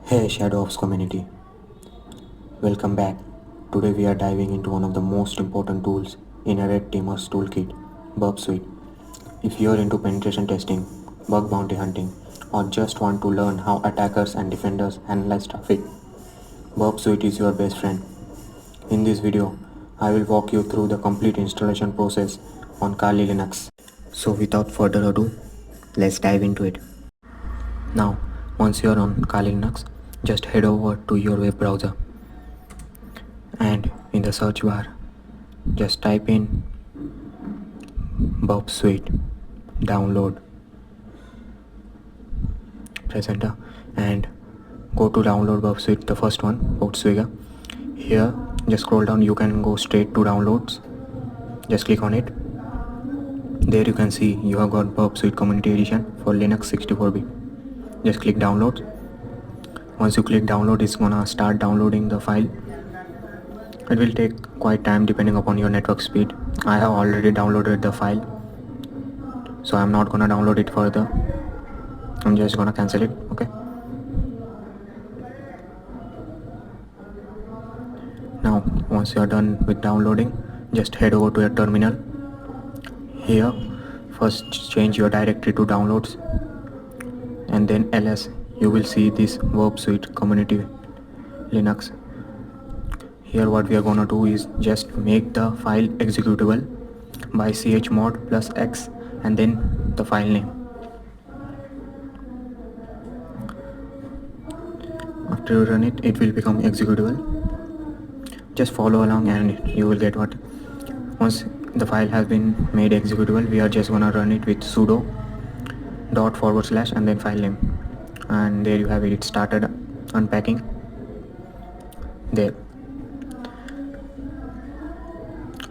Hey Shadow Ops community, welcome back. Today we are diving into one of the most important tools in a red teamer's toolkit, Burp Suite. If you're into penetration testing, bug bounty hunting, or just want to learn how attackers and defenders analyze traffic, Burp Suite is your best friend. In this video, I will walk you through the complete installation process on Kali Linux. So without further ado, let's dive into it. Now, once you're on Kali Linux, just head over to your web browser and in the search bar just type in Burp Suite, download, press enter and go to download Burp Suite, the first one, Swigger. Here just scroll down, you can go straight to downloads, just click on it. There you can see you have got Burp Suite Community Edition for Linux 64-bit. Just click download. Once you click download, it's gonna start downloading the file. It will take quite time depending upon your network speed. I have already downloaded the file, so I'm not gonna download it further. I'm just gonna cancel it. Okay. Now once you are done with downloading, just head over to your terminal. Here first change your directory to downloads and then ls. You will see this Burp Suite Community Linux. Here what we are gonna do is just make the file executable by chmod plus x and then the file name. After you run it, it will become executable. Just follow along and you will get what. Once the file has been made executable, we are just gonna run it with sudo ./ and then file name, and there you have it. It started unpacking there.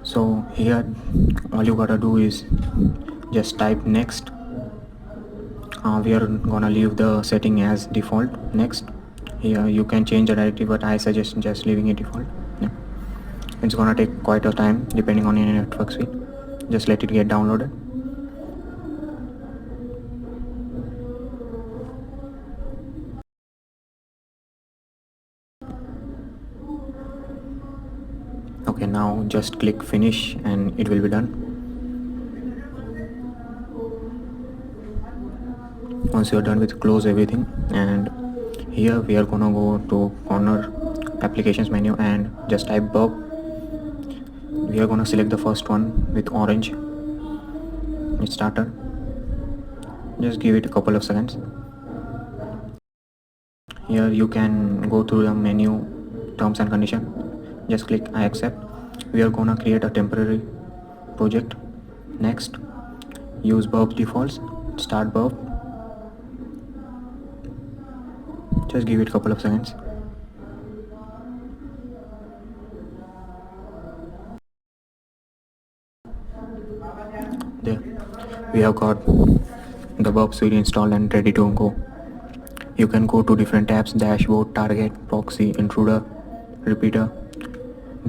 So here all you gotta do is just type next. We are gonna leave the setting as default, next. Here you can change the directory, but I suggest just leaving it default. Yeah. It's gonna take quite a time depending on your network speed. Just let it get downloaded. Okay, now just click finish and it will be done. Once you're done with, close everything, and here we are gonna go to corner applications menu and just type Burp. We are gonna select the first one with orange. It started. Just give it a couple of seconds. Here you can go through the menu, terms and condition. Just click I accept. We are gonna create a temporary project. Next, use Burp defaults, start Burp. Just give it a couple of seconds. There, we have got the Burp Suite installed and ready to go. You can go to different tabs: dashboard, target, proxy, intruder, repeater.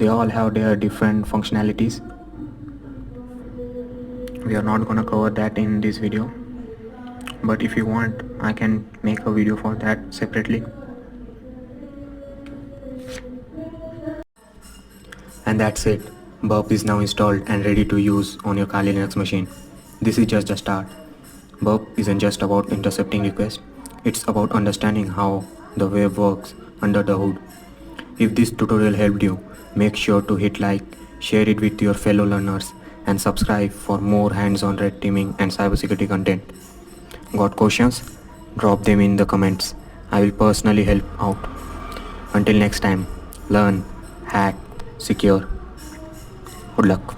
They all have their different functionalities. We are not gonna cover that in this video, but if you want, I can make a video for that separately. And that's it. Burp is now installed and ready to use on your Kali Linux machine. This is just a start. Burp isn't just about intercepting requests, it's about understanding how the web works under the hood. If this tutorial helped you, make sure to hit like, share it with your fellow learners, and subscribe for more hands-on red teaming and cybersecurity content. Got questions? Drop them in the comments. I will personally help out. Until next time, learn, hack, secure. Good luck.